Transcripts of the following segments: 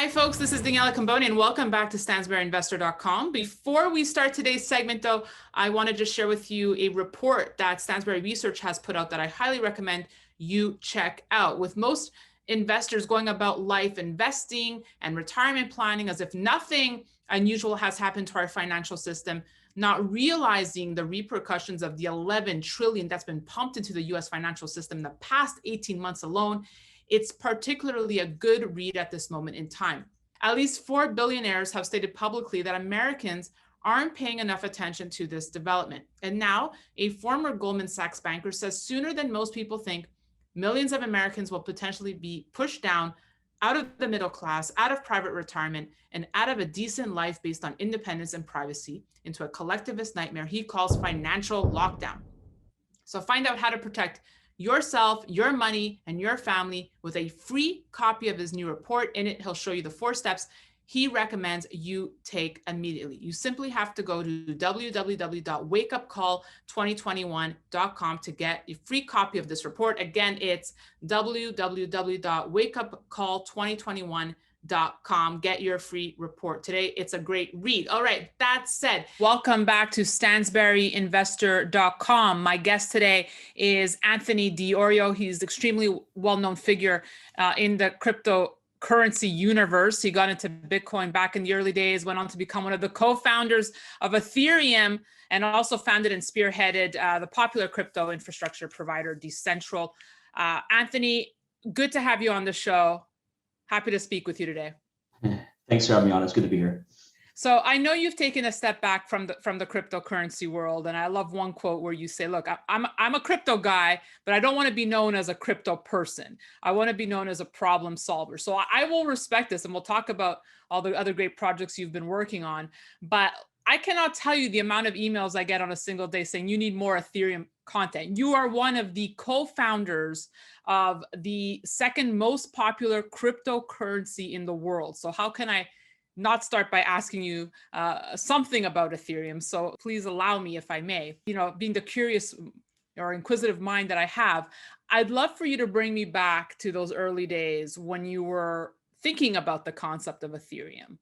Hi, folks. This is Daniela Camboni, and welcome back to StansberryInvestor.com. Before we start today's segment, though, I want to just share with you a report that Stansberry Research has put out that I highly recommend you check out. With most investors going about life investing and retirement planning as if nothing unusual has happened to our financial system, not realizing the repercussions of the 11 trillion that's been pumped into the US financial system in the past 18 months alone, it's particularly a good read at this moment in time. At least 4 billionaires have stated publicly that Americans aren't paying enough attention to this development. And now a former Goldman Sachs banker says sooner than most people think, millions of Americans will potentially be pushed down out of the middle class, out of private retirement, and out of a decent life based on independence and privacy into a collectivist nightmare he calls financial lockdown. So find out how to protect yourself, your money, and your family with a free copy of his new report. In it, he'll show you the 4 steps he recommends you take immediately. You simply have to go to www.wakeupcall2021.com to get a free copy of this report. Again, it's www.wakeupcall2021.com. Get your free report today. It's a great read. All right, that said, welcome back to StansberryInvestor.com. My guest today is Anthony Iorio. He's an extremely well-known figure in the cryptocurrency universe. He got into Bitcoin back in the early days, went on to become one of the co-founders of Ethereum, and also founded and spearheaded the popular crypto infrastructure provider Decentral. Anthony, good to have you on the show. Happy to speak with you today. Thanks for having me on. It's good to be here. So I know you've taken a step back from the cryptocurrency world, and I love one quote where you say, "Look, I'm a crypto guy, but I don't want to be known as a crypto person. I want to be known as a problem solver." So I will respect this, and we'll talk about all the other great projects you've been working on. But I cannot tell you the amount of emails I get on a single day saying you need more Ethereum content. You are one of the co-founders of the second most popular cryptocurrency in the world. So how can I not start by asking you something about Ethereum? So please allow me, if I may, being the curious or inquisitive mind that I have, I'd love for you to bring me back to those early days when you were thinking about the concept of Ethereum.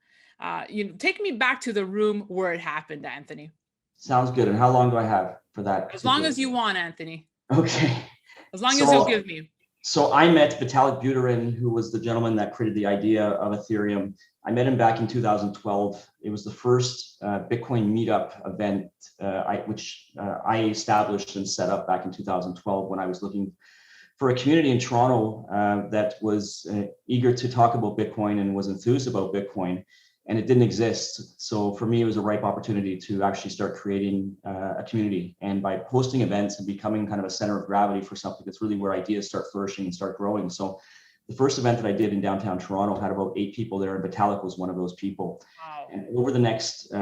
Take me back to the room where it happened, Anthony. Sounds good. And how long do I have for that? As long as you want, Anthony. Okay. As long as you'll give me. So I met Vitalik Buterin, who was the gentleman that created the idea of Ethereum. I met him back in 2012. It was the first Bitcoin meetup event, which I established and set up back in 2012 when I was looking for a community in Toronto that was eager to talk about Bitcoin and was enthused about Bitcoin. And it didn't exist. So for me, it was a ripe opportunity to actually start creating a community. And by hosting events and becoming kind of a center of gravity for something, that's really where ideas start flourishing and start growing. So the first event that I did in downtown Toronto had about 8 people there, and Vitalik was one of those people. Wow. And over the next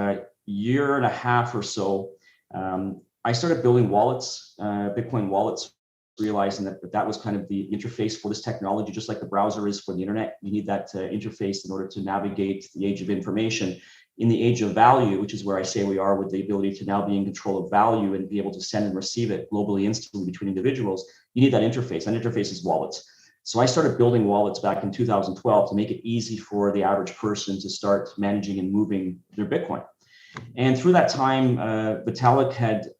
year and a half or so, I started building wallets, Bitcoin wallets, realizing that was kind of the interface for this technology, just like the browser is for the internet. You need that interface in order to navigate the age of information. In the age of value, which is where I say we are, with the ability to now be in control of value and be able to send and receive it globally, instantly between individuals, you need that interface. That interface is wallets. So I started building wallets back in 2012 to make it easy for the average person to start managing and moving their Bitcoin. And through that time, Vitalik had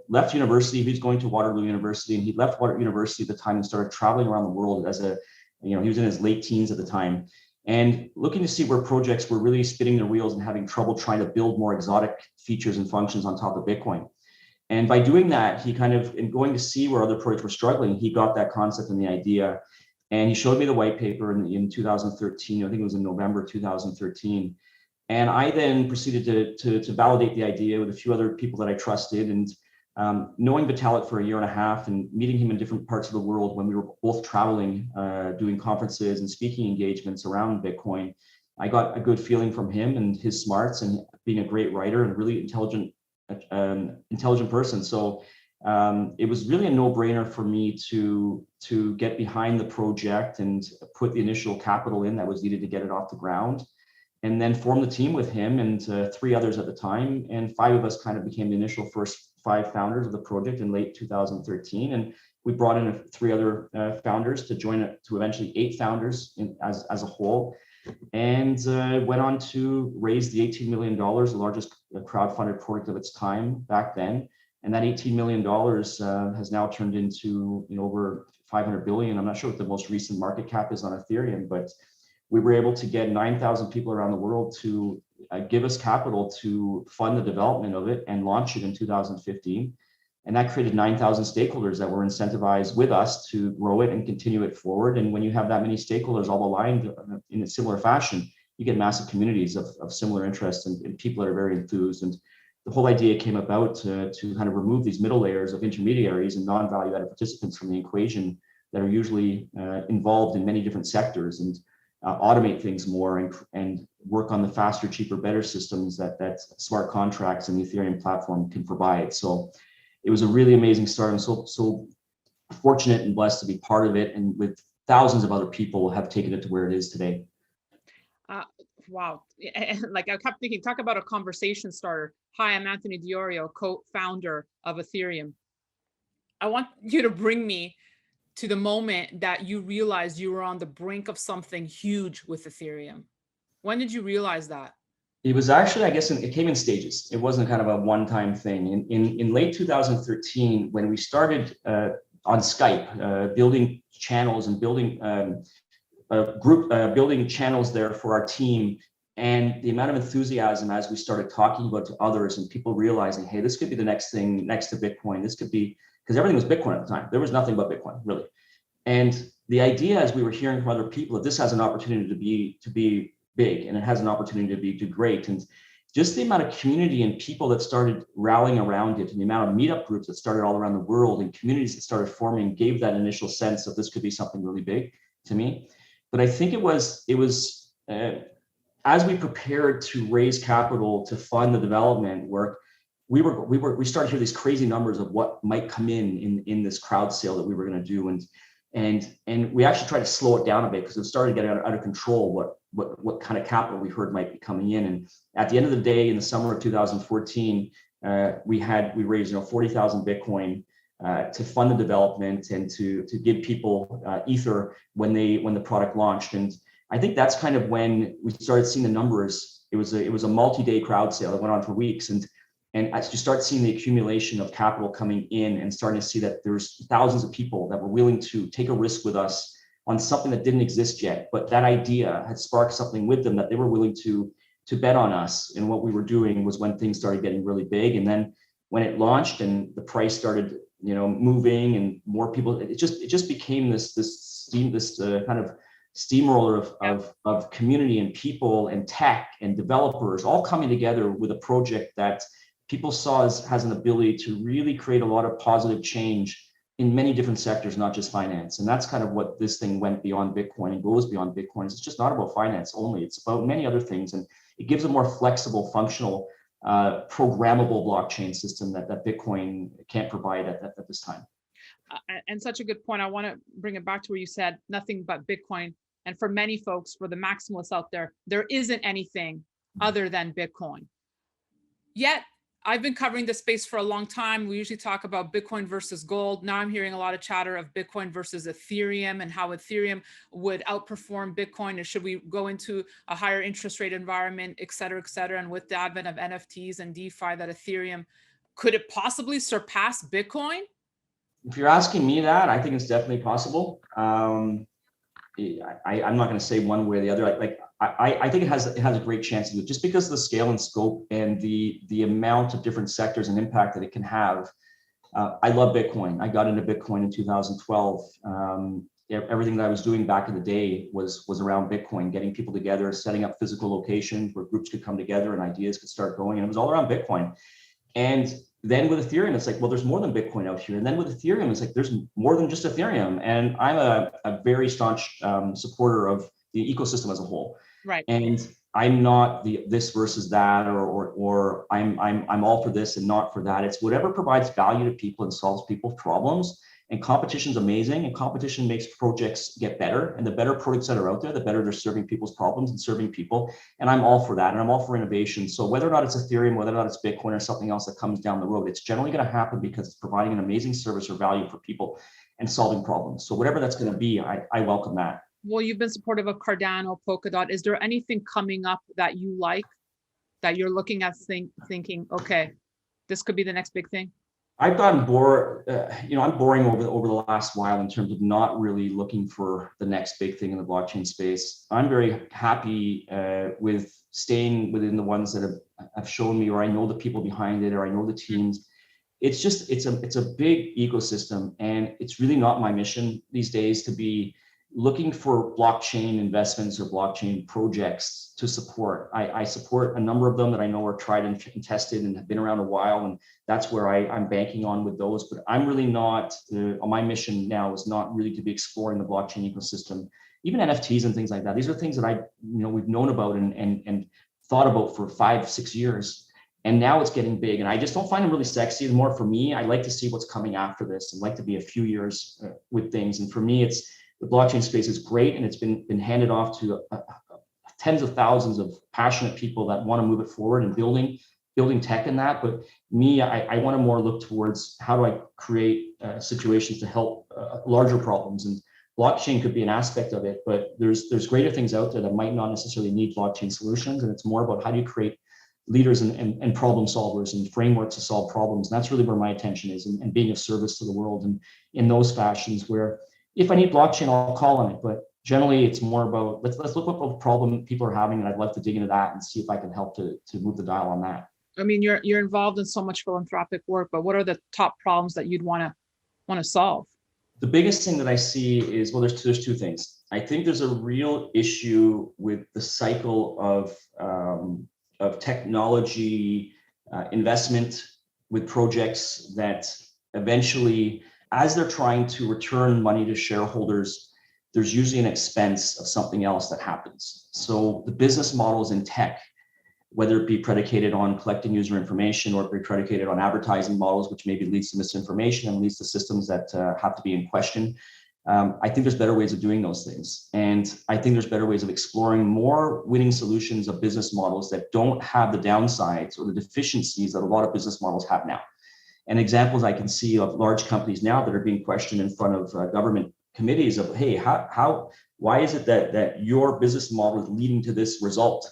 left university. He was going to Waterloo University, and he left Waterloo University at the time and started traveling around the world as he was in his late teens at the time, and looking to see where projects were really spinning their wheels and having trouble trying to build more exotic features and functions on top of Bitcoin. And by doing that, he in going to see where other projects were struggling, he got that concept and the idea, and he showed me the white paper in 2013. I think it was in November 2013. And I then proceeded to validate the idea with a few other people that I trusted. And knowing Vitalik for a year and a half and meeting him in different parts of the world when we were both traveling, doing conferences and speaking engagements around Bitcoin, I got a good feeling from him and his smarts and being a great writer and really intelligent person. So it was really a no-brainer for me to get behind the project and put the initial capital in that was needed to get it off the ground, and then form the team with him and 3 others at the time. And 5 of us kind of became the initial first 5 founders of the project in late 2013. And we brought in 3 other founders to join it, to eventually 8 founders as a whole. and went on to raise the $18 million, the largest crowdfunded project of its time back then. And that $18 million has now turned into over 500 billion. I'm not sure what the most recent market cap is on Ethereum, but we were able to get 9,000 people around the world to give us capital to fund the development of it and launch it in 2015. And that created 9,000 stakeholders that were incentivized with us to grow it and continue it forward. And when you have that many stakeholders all aligned in a similar fashion, you get massive communities of similar interests and people that are very enthused. And the whole idea came about to kind of remove these middle layers of intermediaries and non-value added participants from the equation that are usually involved in many different sectors, and automate things more and work on the faster, cheaper, better systems that smart contracts and the Ethereum platform can provide. So it was a really amazing start. I'm so fortunate and blessed to be part of it, and with thousands of other people have taken it to where it is today. Wow. Like I kept thinking, talk about a conversation starter. Hi, I'm Anthony Iorio, co-founder of Ethereum. I want you to bring me to the moment that you realized you were on the brink of something huge with Ethereum. When did you realize that? It was actually, I guess, it came in stages. It wasn't kind of a one-time thing. In late 2013, when we started on Skype, building channels and building building channels there for our team, and the amount of enthusiasm as we started talking about to others and people realizing, hey, this could be the next thing next to Bitcoin. This could be, because everything was Bitcoin at the time. There was nothing but Bitcoin, really. And the idea, as we were hearing from other people, that this has an opportunity to be big, and it has an opportunity to do great. And just the amount of community and people that started rallying around it, and the amount of meetup groups that started all around the world and communities that started forming, gave that initial sense of this could be something really big to me. But I think it was as we prepared to raise capital to fund the development work, we started to hear these crazy numbers of what might come in this crowd sale that we were going to do, and we actually tried to slow it down a bit because it started getting out of control what kind of capital we heard might be coming in. And at the end of the day, in the summer of 2014, we raised 40,000 Bitcoin to fund the development and to give people Ether when the product launched. And I think that's kind of when we started seeing the numbers. It was a multi-day crowd sale that went on for weeks, and as you start seeing the accumulation of capital coming in and starting to see that there's thousands of people that were willing to take a risk with us on something that didn't exist yet, but that idea had sparked something with them that they were willing to bet on us. And what we were doing was when things started getting really big. And then when it launched and the price started moving and more people, it just became this kind of steamroller of community and people and tech and developers all coming together with a project that people saw has an ability to really create a lot of positive change in many different sectors, not just finance. And that's kind of what this thing went beyond Bitcoin and goes beyond Bitcoin. It's just not about finance only. It's about many other things. And it gives a more flexible, functional, programmable blockchain system that Bitcoin can't provide at this time. And such a good point. I want to bring it back to where you said nothing but Bitcoin. And for many folks, for the maximalists out there isn't anything other than Bitcoin. Yet, I've been covering this space for a long time. We usually talk about Bitcoin versus gold. Now I'm hearing a lot of chatter of Bitcoin versus Ethereum and how Ethereum would outperform Bitcoin, and should we go into a higher interest rate environment, et cetera, et cetera. And with the advent of NFTs and DeFi, that Ethereum, could it possibly surpass Bitcoin? If you're asking me that, I think it's definitely possible. I'm not going to say one way or the other. I think it has a great chance to do it, just because of the scale and scope and the amount of different sectors and impact that it can have. I love Bitcoin. I got into Bitcoin in 2012. Everything that I was doing back in the day was around Bitcoin, getting people together, setting up physical locations where groups could come together and ideas could start going. And it was all around Bitcoin. And then with Ethereum, it's like, well, there's more than Bitcoin out here. And then with Ethereum, it's like, there's more than just Ethereum. And I'm a very staunch supporter of the ecosystem as a whole. Right. And I'm not this versus that, or I'm all for this and not for that. It's whatever provides value to people and solves people's problems. And competition's amazing, and competition makes projects get better. And the better products that are out there, the better they're serving people's problems and serving people. And I'm all for that. And I'm all for innovation. So whether or not it's Ethereum, whether or not it's Bitcoin or something else that comes down the road, it's generally going to happen because it's providing an amazing service or value for people and solving problems. So whatever that's going to be, I welcome that. Well, you've been supportive of Cardano, Polkadot. Is there anything coming up that you like, that you're looking at thinking, okay, this could be the next big thing? I've gotten bored, I'm boring over the last while in terms of not really looking for the next big thing in the blockchain space. I'm very happy with staying within the ones that have shown me, or I know the people behind it, or I know the teams. It's a big ecosystem, and it's really not my mission these days to be looking for blockchain investments or blockchain projects to support. I support a number of them that I know are tried and tested and have been around a while, and that's where I'm banking on with those. But I'm really not, my mission now is not really to be exploring the blockchain ecosystem, even NFTs and things like that. These are things that we've known about and thought about for 5-6 years. And now it's getting big, and I just don't find them really sexy. More for me, I like to see what's coming after this, and like to be a few years with things. And for me, it's the blockchain space is great, and it's been handed off to tens of thousands of passionate people that want to move it forward and building tech in that. But me, I want to more look towards how do I create situations to help larger problems, and blockchain could be an aspect of it. But there's greater things out there that might not necessarily need blockchain solutions, and it's more about how do you create leaders and problem solvers and frameworks to solve problems. And that's really where my attention is, and being of service to the world, and in those fashions where if I need blockchain, I'll call on it. But generally, it's more about let's look at what problem people are having, and I'd love to dig into that and see if I can help to move the dial on that. I mean, you're involved in so much philanthropic work, but what are the top problems that you'd want to solve? The biggest thing that I see is, well, there's two things. I think there's a real issue with the cycle of technology investment with projects that eventually, as they're trying to return money to shareholders, there's usually an expense of something else that happens. So the business models in tech, whether it be predicated on collecting user information or be predicated on advertising models, which maybe leads to misinformation and leads to systems that have to be in question. I think there's better ways of doing those things. And I think there's better ways of exploring more winning solutions of business models that don't have the downsides or the deficiencies that a lot of business models have now. And examples I can see of large companies now that are being questioned in front of government committees of, hey, why is it that your business model is leading to this result?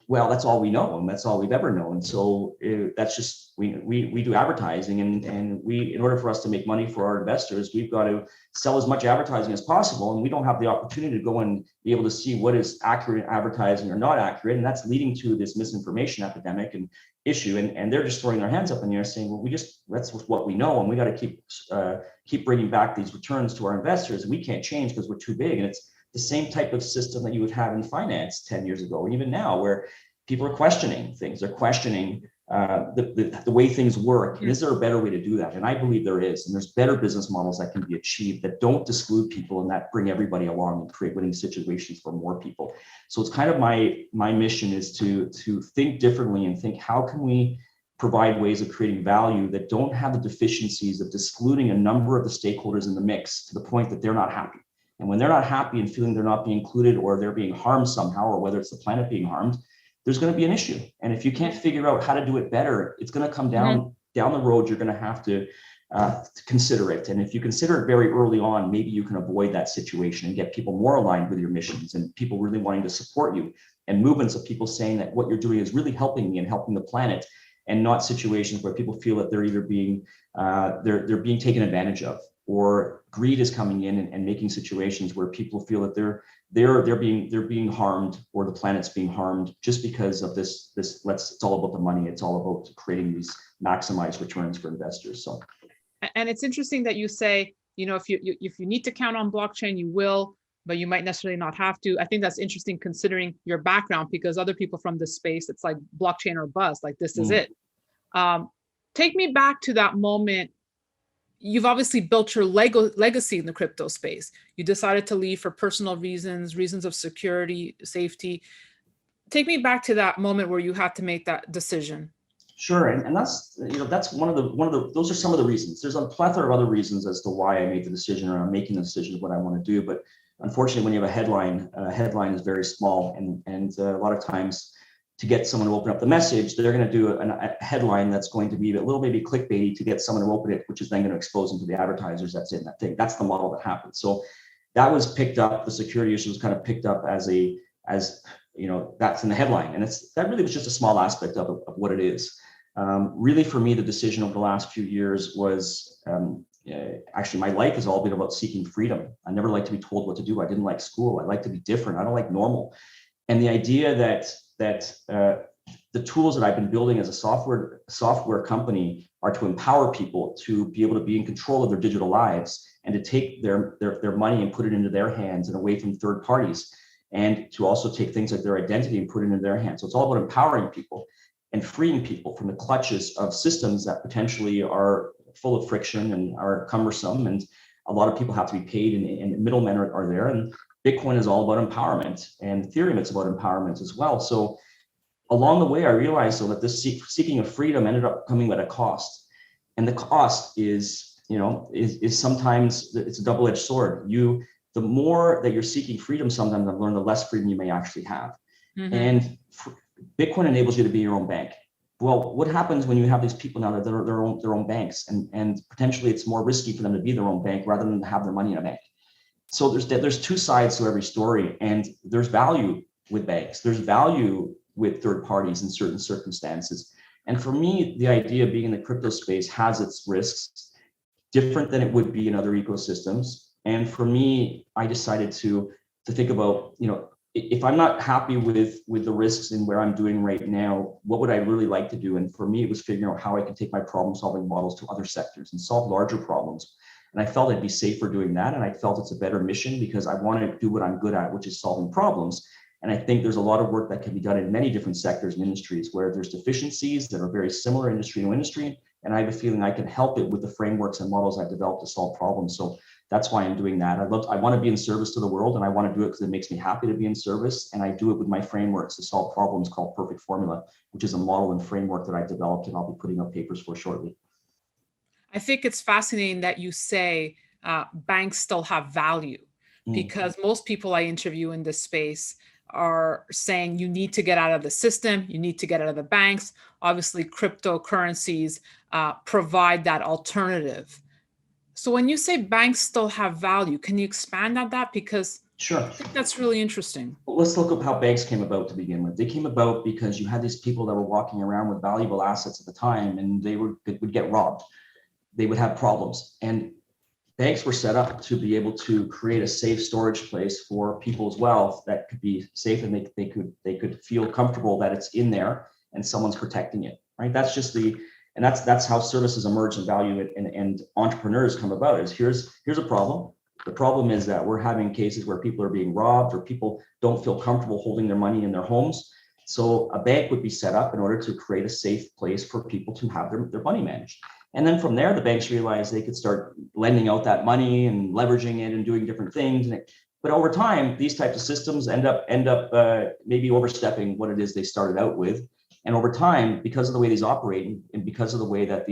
Well, that's all we know, and that's all we've ever known. So that's just, we do advertising, and we, in order for us to make money for our investors, we've got to sell as much advertising as possible, and we don't have the opportunity to go and be able to see what is accurate advertising or not accurate, and that's leading to this misinformation epidemic and issue. And they're just throwing their hands up in the air saying, well, that's what we know, and we got to keep bringing back these returns to our investors. We can't change because we're too big. And it's the same type of system that you would have in finance 10 years ago, and even now, where people are questioning things. They're questioning the way things work. And is there a better way to do that? And I believe there is. And there's better business models that can be achieved that don't exclude people and that bring everybody along and create winning situations for more people. So it's kind of my mission is to think differently and think, how can we provide ways of creating value that don't have the deficiencies of excluding a number of the stakeholders in the mix to the point that they're not happy. And when they're not happy and feeling they're not being included, or they're being harmed somehow, or whether it's the planet being harmed, there's going to be an issue. And if you can't figure out how to do it better, it's going to come down the road. You're going to have to consider it. And if you consider it very early on, maybe you can avoid that situation and get people more aligned with your missions, and people really wanting to support you, and movements of people saying that what you're doing is really helping me and helping the planet, and not situations where people feel that they're either being they're being taken advantage of, or greed is coming in and making situations where people feel that they're being harmed, or the planet's being harmed just because of this it's all about the money. It's all about creating these maximized returns for investors. So, and it's interesting that you say, if you need to count on blockchain, you will, but you might necessarily not have to. I think that's interesting considering your background, because other people from this space, it's like blockchain or bust, like this is it. Take me back to that moment. You've obviously built your legacy in the crypto space. You decided to leave for personal reasons of security, safety. Take me back to that moment where you had to make that decision. Sure, and that's one of the those are some of the reasons. There's a plethora of other reasons as to why I made the decision, or I'm making the decision of what I want to do. But unfortunately, when you have a headline is very small, and a lot of times, to get someone to open up the message, they're going to do a headline that's going to be a little maybe clickbaity to get someone to open it, which is then going to expose them to the advertisers that's in that thing. That's the model that happens. So that was picked up, the security issue was kind of picked up as that's in the headline. And that really was just a small aspect of what it is. Really for me, the decision over the last few years was, actually my life has all been about seeking freedom. I never liked to be told what to do. I didn't like school. I like to be different. I don't like normal. And the idea that the tools that I've been building as a software company are to empower people to be able to be in control of their digital lives and to take their money and put it into their hands and away from third parties, and to also take things like their identity and put it into their hands. So it's all about empowering people and freeing people from the clutches of systems that potentially are full of friction and are cumbersome, and a lot of people have to be paid, and middlemen are there. And Bitcoin is all about empowerment, and Ethereum, it's about empowerment as well. So along the way, I realized, though, that this seeking of freedom ended up coming at a cost, and the cost is sometimes it's a double-edged sword. The more that you're seeking freedom, sometimes I've learned the less freedom you may actually have. Mm-hmm. And Bitcoin enables you to be your own bank. Well, what happens when you have these people now that they're their own banks, and potentially it's more risky for them to be their own bank rather than have their money in a bank? So there's two sides to every story, and there's value with banks. There's value with third parties in certain circumstances. And for me, the idea of being in the crypto space has its risks, different than it would be in other ecosystems. And for me, I decided to think about, if I'm not happy with the risks in where I'm doing right now, what would I really like to do? And for me, it was figuring out how I could take my problem solving models to other sectors and solve larger problems. And I felt I'd be safer doing that. And I felt it's a better mission because I want to do what I'm good at, which is solving problems. And I think there's a lot of work that can be done in many different sectors and industries where there's deficiencies that are very similar industry to industry. And I have a feeling I can help it with the frameworks and models I've developed to solve problems. So that's why I'm doing that. I want to be in service to the world, and I want to do it because it makes me happy to be in service. And I do it with my frameworks to solve problems called Perfect Formula, which is a model and framework that I've developed, and I'll be putting up papers for shortly. I think it's fascinating that you say banks still have value, because most people I interview in this space are saying you need to get out of the system, you need to get out of the banks. Obviously, cryptocurrencies provide that alternative. So when you say banks still have value, can you expand on that? Because sure, I think that's really interesting. Well, let's look at how banks came about to begin with. They came about because you had these people that were walking around with valuable assets at the time, and they would get robbed. They would have problems. And banks were set up to be able to create a safe storage place for people's wealth that could be safe, and they could feel comfortable that it's in there and someone's protecting it, right? That's just that's how services emerge and value and entrepreneurs come about. Is here's a problem. The problem is that we're having cases where people are being robbed, or people don't feel comfortable holding their money in their homes. So a bank would be set up in order to create a safe place for people to have their money managed. And then from there, the banks realized they could start lending out that money and leveraging it and doing different things. But over time, these types of systems end up maybe overstepping what it is they started out with. And over time, because of the way these operate, and because of the way that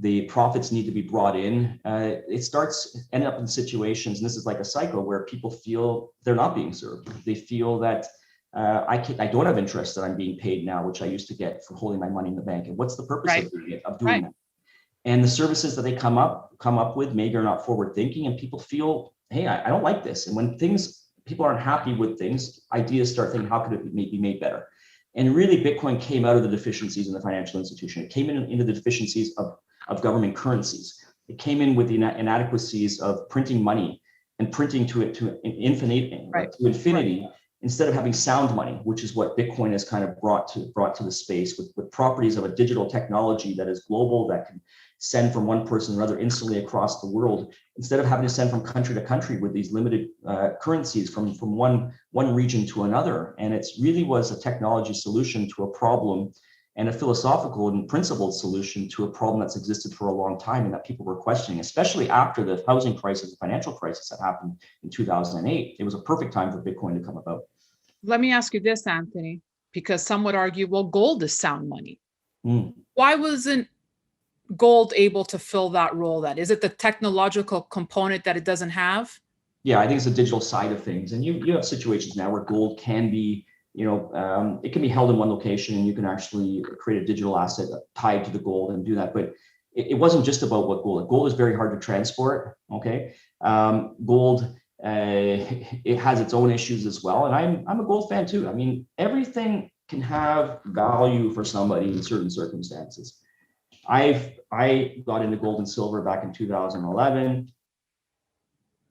the profits need to be brought in, it starts ending up in situations, and this is like a cycle, where people feel they're not being served. They feel that I don't have interest that I'm being paid now, which I used to get for holding my money in the bank. And what's the purpose of doing that? And the services that they come up with maybe are not forward thinking, and people feel, hey, I don't like this. And when people aren't happy with things, ideas start thinking, how could it be made better? And really, Bitcoin came out of the deficiencies in the financial institution. It came into the deficiencies of government currencies. It came in with the inadequacies of printing money and printing to infinity, instead of having sound money, which is what Bitcoin has kind of brought to the space with properties of a digital technology that is global, that can send from one person to another instantly across the world, instead of having to send from country to country with these limited currencies from one region to another. And it really was a technology solution to a problem, and a philosophical and principled solution to a problem that's existed for a long time and that people were questioning, especially after the housing crisis, the financial crisis that happened in 2008. It was a perfect time for Bitcoin to come about. Let me ask you this, Anthony, because some would argue, well, gold is sound money. Why wasn't gold able to fill that role then? Is it the technological component that it doesn't have? Yeah, I think it's the digital side of things. And you have situations now where gold can be, it can be held in one location, and you can actually create a digital asset tied to the gold and do that. But it wasn't just about what gold is very hard to transport. Okay. Gold, it has its own issues as well. And I'm a gold fan too. I mean, everything can have value for somebody in certain circumstances. I got into gold and silver back in 2011.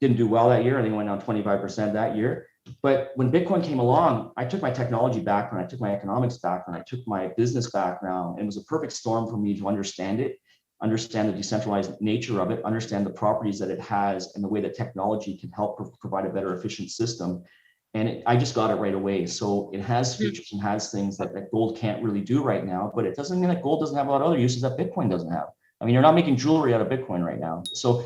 Didn't do well that year. I think it went down 25% that year. But when Bitcoin came along, I took my technology background, I took my economics background, I took my business background, and it was a perfect storm for me to understand it, understand the decentralized nature of it, understand the properties that it has, and the way that technology can help provide a better, efficient system. And I just got it right away. So it has features and has things that gold can't really do right now, but it doesn't mean that gold doesn't have a lot of other uses that Bitcoin doesn't have. I mean, you're not making jewelry out of Bitcoin right now. So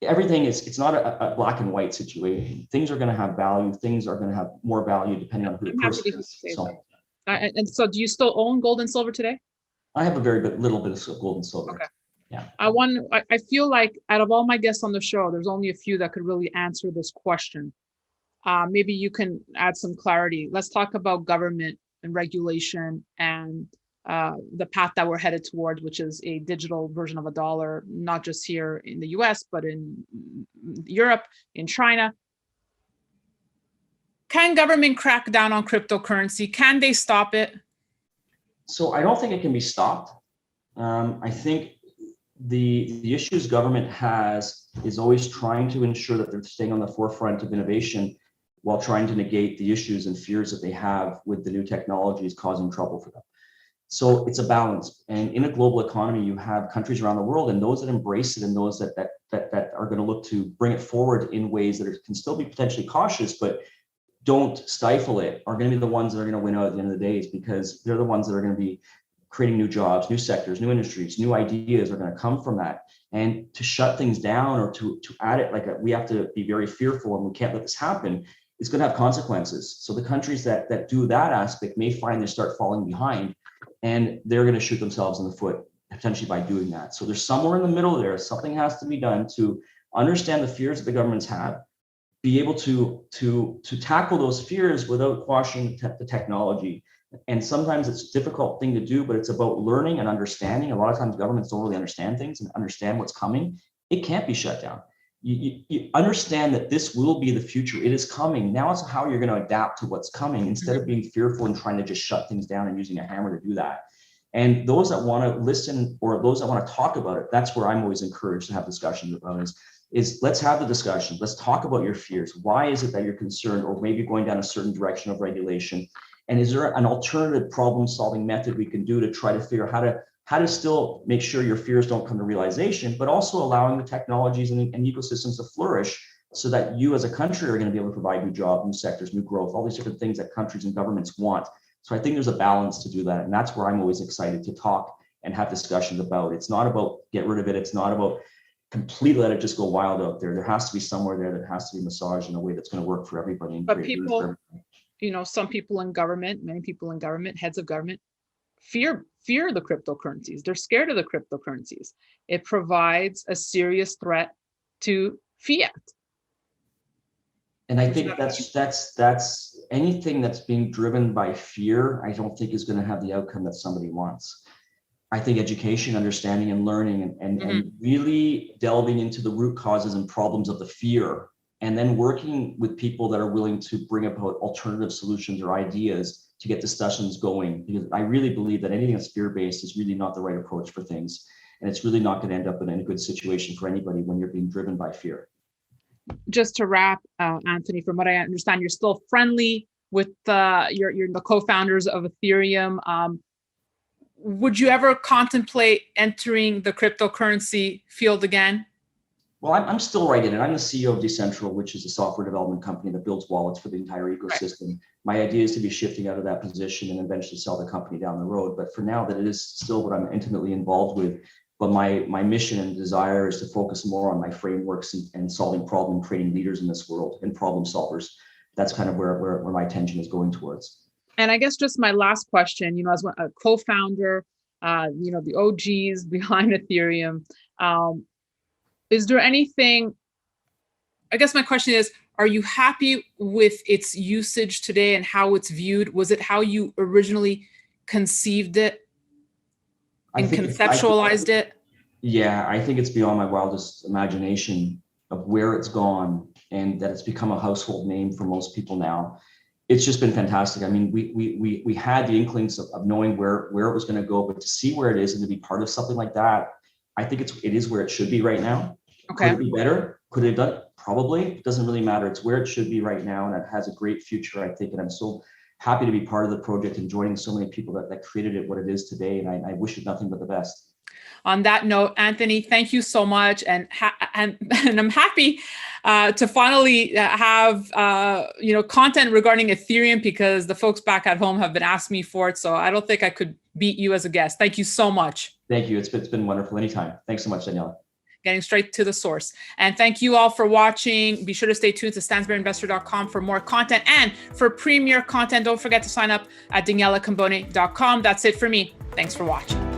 everything it's not a black and white situation. Things are going to have value. Things are going to have more value depending on who the person is. So, and so do you still own gold and silver today? I have a little bit of gold and silver. Okay. Yeah. I feel like out of all my guests on the show, there's only a few that could really answer this question. Maybe you can add some clarity. Let's talk about government and regulation and the path that we're headed towards, which is a digital version of a dollar, not just here in the US, but in Europe, in China. Can government crack down on cryptocurrency? Can they stop it? So I don't think it can be stopped. I think the issues government has is always trying to ensure that they're staying on the forefront of innovation while trying to negate the issues and fears that they have with the new technologies causing trouble for them. So it's a balance. And in a global economy, you have countries around the world, and those that embrace it and those that are going to look to bring it forward in ways that can still be potentially cautious, but don't stifle it, are going to be the ones that are going to win out at the end of the day, because they're the ones that are going to be creating new jobs, new sectors, new industries, new ideas are going to come from that. And to shut things down or to add it, we have to be very fearful and we can't let this happen, it's going to have consequences. So the countries that do that aspect may find they start falling behind, and they're going to shoot themselves in the foot potentially by doing that. So there's somewhere in the middle there, something has to be done to understand the fears that the governments have, be able to tackle those fears without quashing the technology. And sometimes it's a difficult thing to do, but it's about learning and understanding. A lot of times governments don't really understand things and understand what's coming. It can't be shut down. You understand that this will be the future. It is coming. Now it's how you're going to adapt to what's coming instead of being fearful and trying to just shut things down and using a hammer to do that. And those that want to listen or those that want to talk about it, that's where I'm always encouraged to have discussions about is let's have the discussion. Let's talk about your fears. Why is it that you're concerned or maybe going down a certain direction of regulation? And is there an alternative problem solving method we can do to try to figure out how to still make sure your fears don't come to realization, but also allowing the technologies and ecosystems to flourish so that you as a country are going to be able to provide new jobs, new sectors, new growth, all these different things that countries and governments want. So I think there's a balance to do that. And that's where I'm always excited to talk and have discussions about. It's not about get rid of it. It's not about completely let it just go wild out there. There has to be somewhere there that has to be massaged in a way that's going to work for everybody. And but people, some people in government, many people in government, heads of government, fear the cryptocurrencies. They're scared of the cryptocurrencies. It provides a serious threat to fiat. And I think that's anything that's being driven by fear, I don't think is going to have the outcome that somebody wants. I think education, understanding and learning and really delving into the root causes and problems of the fear, and then working with people that are willing to bring about alternative solutions or ideas to get discussions going. Because I really believe that anything that's fear-based is really not the right approach for things. And it's really not going to end up in a good situation for anybody when you're being driven by fear. Just to wrap, Anthony, from what I understand, you're still friendly with you're the co-founders of Ethereum. Would you ever contemplate entering the cryptocurrency field again? Well, I'm still right in it. I'm the CEO of Decentral, which is a software development company that builds wallets for the entire ecosystem. Right. My idea is to be shifting out of that position and eventually sell the company down the road. But for now, that it is still what I'm intimately involved with. But my mission and desire is to focus more on my frameworks and solving problem, creating leaders in this world and problem solvers. That's kind of where my attention is going towards. And I guess just my last question, as a co-founder, the OGs behind Ethereum, is there anything, I guess my question is, are you happy with its usage today and how it's viewed? Was it how you originally conceived it and conceptualized it? Yeah, I think it's beyond my wildest imagination of where it's gone and that it's become a household name for most people now. It's just been fantastic. I mean, we had the inklings of knowing where it was going to go, but to see where it is and to be part of something like that, I think it is where it should be right now. Okay. Could it be better? Could it have done it? Probably. It doesn't really matter. It's where it should be right now, and it has a great future, I think. And I'm so happy to be part of the project and joining so many people that created it what it is today. And I wish it nothing but the best. On that note, Anthony, thank you so much, and I'm happy to finally have content regarding Ethereum, because the folks back at home have been asking me for it. So I don't think I could beat you as a guest. Thank you so much. Thank you. It's been wonderful. Anytime. Thanks so much, Daniela. Getting straight to the source. And thank you all for watching. Be sure to stay tuned to stansberryinvestor.com for more content, and for premier content, don't forget to sign up at danielacambone.com. That's it for me. Thanks for watching.